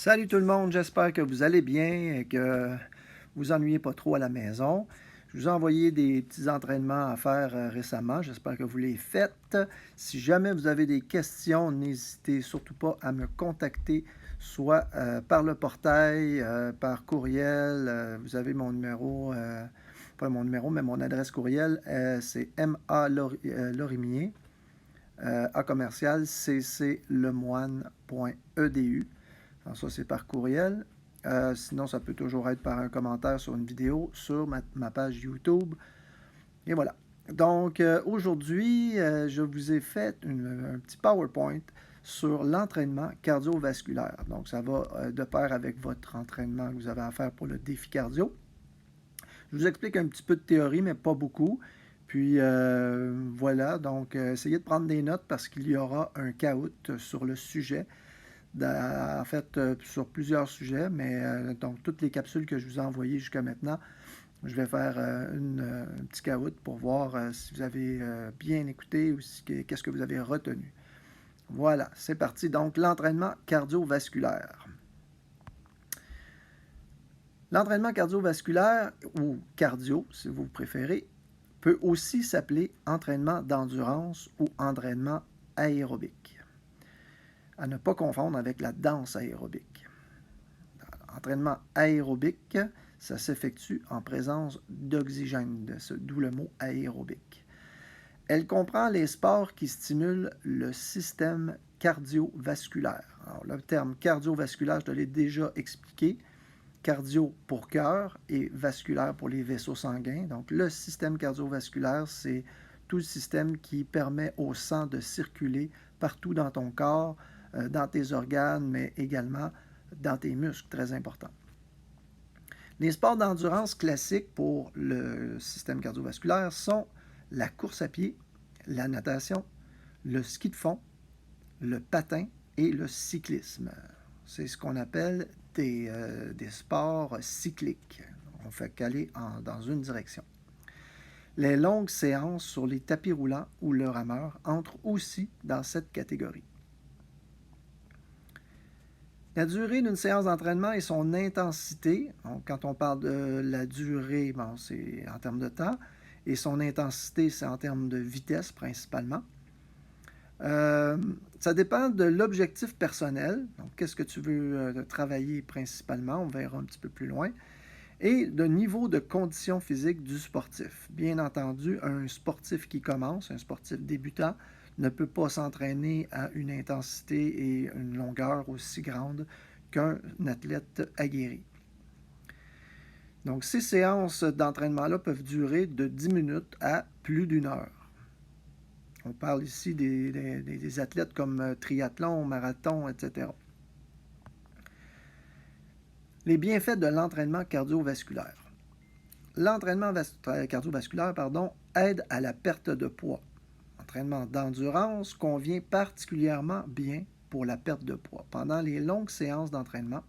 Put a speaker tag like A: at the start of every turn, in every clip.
A: Salut tout le monde, j'espère que vous allez bien et que vous ennuyez pas trop à la maison. Je vous ai envoyé des petits entraînements à faire récemment. J'espère que vous les faites. Si jamais vous avez des questions, n'hésitez surtout pas à me contacter, soit par le portail, par courriel. Vous avez mon numéro, pas mon numéro, mais mon adresse courriel. C'est malorimier à commercial cclemoine.edu. Alors ça, c'est par courriel. Sinon, ça peut toujours être par un commentaire sur une vidéo sur ma page YouTube. Et voilà. Donc, aujourd'hui, je vous ai fait un petit PowerPoint sur l'entraînement cardiovasculaire. Donc, ça va de pair avec votre entraînement que vous avez à faire pour le défi cardio. Je vous explique un petit peu de théorie, mais pas beaucoup. Puis voilà, donc essayez de prendre des notes parce qu'il y aura un caout sur le sujet. En fait, sur plusieurs sujets, mais donc toutes les capsules que je vous ai envoyées jusqu'à maintenant, je vais faire un petit caout pour voir si vous avez bien écouté ou qu'est-ce que vous avez retenu. Voilà, c'est parti. Donc, l'entraînement cardiovasculaire. L'entraînement cardiovasculaire, ou cardio, si vous préférez, peut aussi s'appeler entraînement d'endurance ou entraînement aérobique. À ne pas confondre avec la danse aérobique. Entraînement aérobique, ça s'effectue en présence d'oxygène, d'où le mot aérobique. Elle comprend les sports qui stimulent le système cardiovasculaire. Alors, le terme cardiovasculaire, je te l'ai déjà expliqué. Cardio pour cœur et vasculaire pour les vaisseaux sanguins. Donc, le système cardiovasculaire, c'est tout le système qui permet au sang de circuler partout dans ton corps, dans tes organes, mais également dans tes muscles, très important. Les sports d'endurance classiques pour le système cardiovasculaire sont la course à pied, la natation, le ski de fond, le patin et le cyclisme. C'est ce qu'on appelle des sports cycliques. On fait qu'aller dans une direction. Les longues séances sur les tapis roulants ou le rameur entrent aussi dans cette catégorie. La durée d'une séance d'entraînement et son intensité, donc quand on parle de la durée, bon, c'est en termes de temps, et son intensité, c'est en termes de vitesse principalement. Ça dépend de l'objectif personnel, donc qu'est-ce que tu veux travailler principalement, on verra un petit peu plus loin, et de niveau de condition physique du sportif. Bien entendu, un sportif qui commence, un sportif débutant, ne peut pas s'entraîner à une intensité et une longueur aussi grande qu'un athlète aguerri. Donc, ces séances d'entraînement-là peuvent durer de 10 minutes à plus d'une heure. On parle ici des athlètes comme triathlon, marathon, etc. Les bienfaits de l'entraînement cardiovasculaire. L'entraînement cardiovasculaire aide à la perte de poids. L'entraînement d'endurance convient particulièrement bien pour la perte de poids. Pendant les longues séances d'entraînement,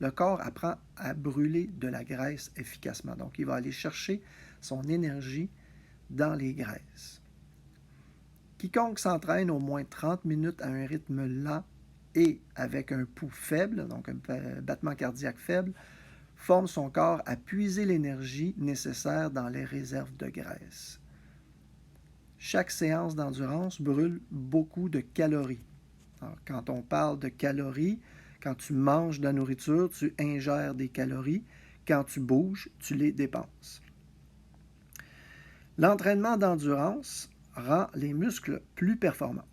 A: le corps apprend à brûler de la graisse efficacement. Donc, il va aller chercher son énergie dans les graisses. Quiconque s'entraîne au moins 30 minutes à un rythme lent et avec un pouls faible, donc un battement cardiaque faible, forme son corps à puiser l'énergie nécessaire dans les réserves de graisse. Chaque séance d'endurance brûle beaucoup de calories. Alors, quand on parle de calories, quand tu manges de la nourriture, tu ingères des calories. Quand tu bouges, tu les dépenses. L'entraînement d'endurance rend les muscles plus performants.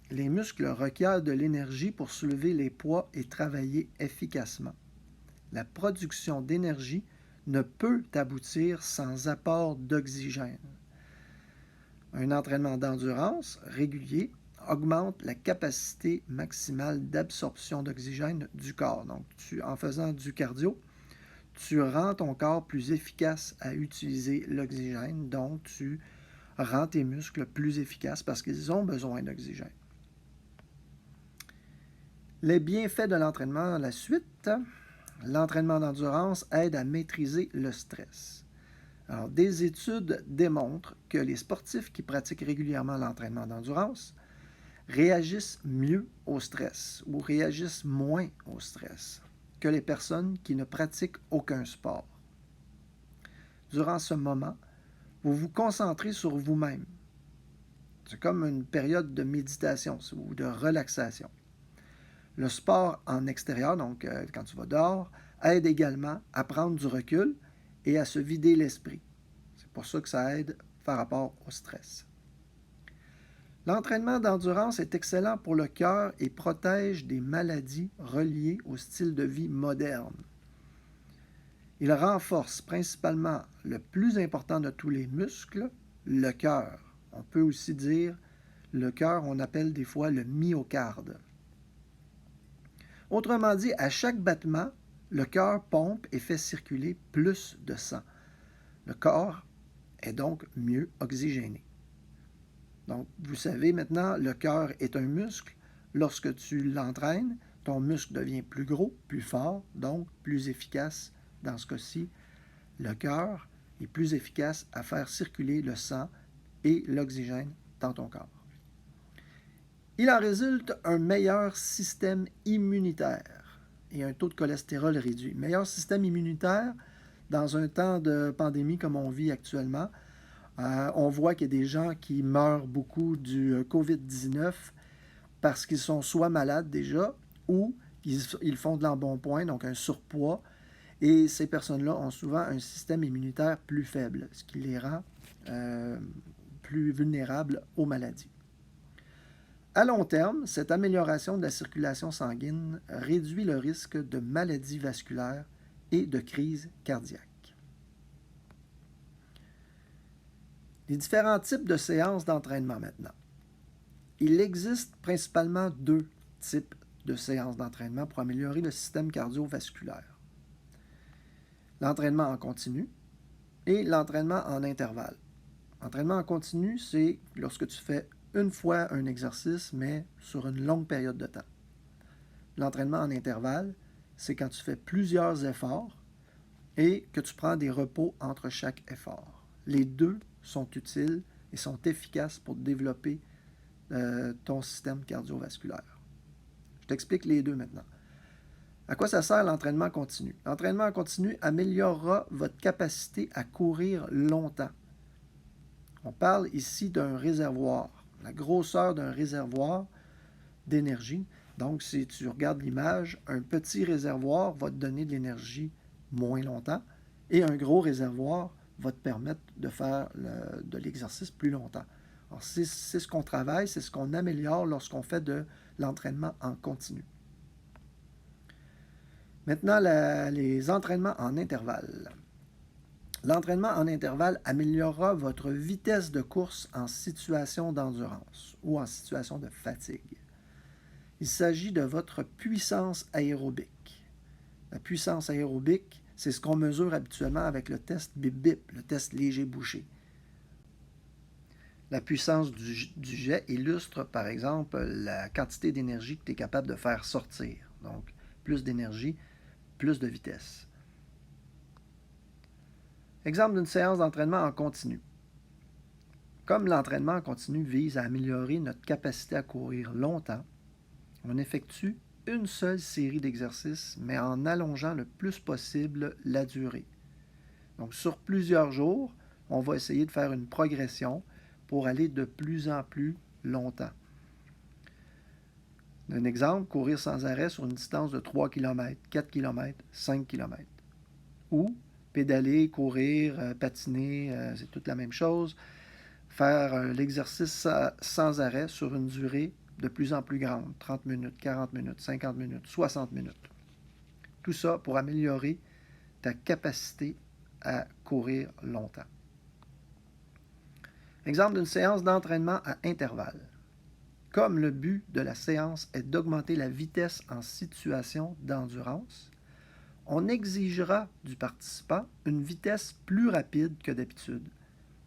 A: Les muscles requièrent de l'énergie pour soulever les poids et travailler efficacement. La production d'énergie ne peut aboutir sans apport d'oxygène. Un entraînement d'endurance régulier augmente la capacité maximale d'absorption d'oxygène du corps. Donc, en faisant du cardio, tu rends ton corps plus efficace à utiliser l'oxygène. Donc, tu rends tes muscles plus efficaces parce qu'ils ont besoin d'oxygène. Les bienfaits de l'entraînement, la suite. L'entraînement d'endurance aide à maîtriser le stress. Alors, des études démontrent que les sportifs qui pratiquent régulièrement l'entraînement d'endurance réagissent mieux au stress ou réagissent moins au stress que les personnes qui ne pratiquent aucun sport. Durant ce moment, vous vous concentrez sur vous-même. C'est comme une période de méditation ou de relaxation. Le sport en extérieur, donc quand tu vas dehors, aide également à prendre du recul et à se vider l'esprit. C'est pour ça que ça aide par rapport au stress. L'entraînement d'endurance est excellent pour le cœur et protège des maladies reliées au style de vie moderne. Il renforce principalement le plus important de tous les muscles, le cœur. On peut aussi dire le cœur, on appelle des fois le myocarde. Autrement dit, à chaque battement, le cœur pompe et fait circuler plus de sang. Le corps est donc mieux oxygéné. Donc, vous savez maintenant, le cœur est un muscle. Lorsque tu l'entraînes, ton muscle devient plus gros, plus fort, donc plus efficace. Dans ce cas-ci, le cœur est plus efficace à faire circuler le sang et l'oxygène dans ton corps. Il en résulte un meilleur système immunitaire et un taux de cholestérol réduit. Meilleur système immunitaire dans un temps de pandémie comme on vit actuellement. On voit qu'il y a des gens qui meurent beaucoup du COVID-19 parce qu'ils sont soit malades déjà ou ils font de l'embonpoint, donc un surpoids. Et ces personnes-là ont souvent un système immunitaire plus faible, ce qui les rend plus vulnérables aux maladies. À long terme, cette amélioration de la circulation sanguine réduit le risque de maladies vasculaires et de crise cardiaque. Les différents types de séances d'entraînement maintenant. Il existe principalement 2 types de séances d'entraînement pour améliorer le système cardiovasculaire. L'entraînement en continu et l'entraînement en intervalle. L'entraînement en continu, c'est lorsque tu fais une fois un exercice, mais sur une longue période de temps. L'entraînement en intervalle, c'est quand tu fais plusieurs efforts et que tu prends des repos entre chaque effort. Les deux sont utiles et sont efficaces pour développer ton système cardiovasculaire. Je t'explique les deux maintenant. À quoi ça sert l'entraînement continu? L'entraînement continu améliorera votre capacité à courir longtemps. On parle ici d'un réservoir, la grosseur d'un réservoir d'énergie. Donc, si tu regardes l'image, un petit réservoir va te donner de l'énergie moins longtemps et un gros réservoir va te permettre de faire de l'exercice plus longtemps. Alors, c'est ce qu'on travaille, c'est ce qu'on améliore lorsqu'on fait de l'entraînement en continu. Maintenant, les entraînements en intervalle. L'entraînement en intervalle améliorera votre vitesse de course en situation d'endurance ou en situation de fatigue. Il s'agit de votre puissance aérobique. La puissance aérobique, c'est ce qu'on mesure habituellement avec le test BIP-BIP, le test léger-bouché. La puissance du jet illustre, par exemple, la quantité d'énergie que tu es capable de faire sortir. Donc, plus d'énergie, plus de vitesse. Exemple d'une séance d'entraînement en continu. Comme l'entraînement en continu vise à améliorer notre capacité à courir longtemps, on effectue une seule série d'exercices, mais en allongeant le plus possible la durée. Donc, sur plusieurs jours, on va essayer de faire une progression pour aller de plus en plus longtemps. Un exemple, courir sans arrêt sur une distance de 3 km, 4 km, 5 km. Ou pédaler, courir, patiner, c'est toute la même chose. Faire l'exercice sans arrêt sur une durée de plus en plus grande, 30 minutes, 40 minutes, 50 minutes, 60 minutes. Tout ça pour améliorer ta capacité à courir longtemps. Exemple d'une séance d'entraînement à intervalles. Comme le but de la séance est d'augmenter la vitesse en situation d'endurance, on exigera du participant une vitesse plus rapide que d'habitude,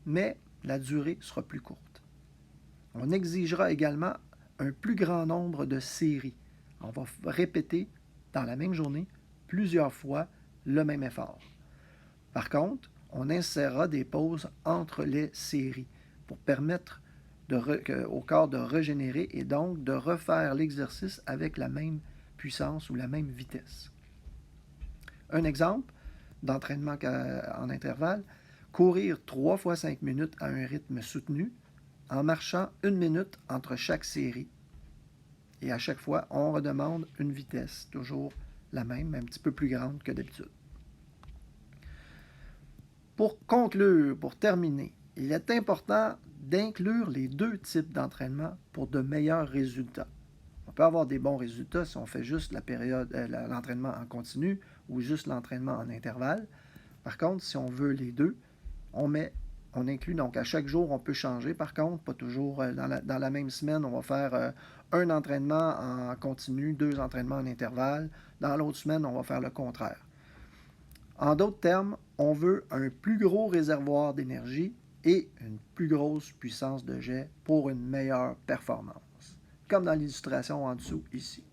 A: mais la durée sera plus courte. On exigera également un plus grand nombre de séries. On va répéter dans la même journée plusieurs fois le même effort. Par contre, on insérera des pauses entre les séries pour permettre au corps de régénérer et donc de refaire l'exercice avec la même puissance ou la même vitesse. Un exemple d'entraînement en intervalle, courir 3 fois 5 minutes à un rythme soutenu en marchant 1 minute entre chaque série. Et à chaque fois, on redemande une vitesse, toujours la même, mais un petit peu plus grande que d'habitude. Pour conclure, pour terminer, il est important d'inclure les deux types d'entraînement pour de meilleurs résultats. On peut avoir des bons résultats si on fait juste l'entraînement en continu ou juste l'entraînement en intervalle. Par contre, si on veut les deux, on inclut donc à chaque jour, on peut changer. Par contre, pas toujours dans la même semaine, on va faire un entraînement en continu, 2 entraînements en intervalle. Dans l'autre semaine, on va faire le contraire. En d'autres termes, on veut un plus gros réservoir d'énergie et une plus grosse puissance de jet pour une meilleure performance, comme dans l'illustration en dessous ici.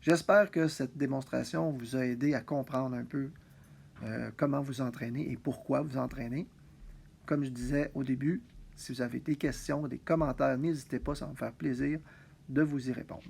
A: J'espère que cette démonstration vous a aidé à comprendre un peu comment vous entraîner et pourquoi vous entraînez. Comme je disais au début, si vous avez des questions, des commentaires, n'hésitez pas, ça va me faire plaisir de vous y répondre.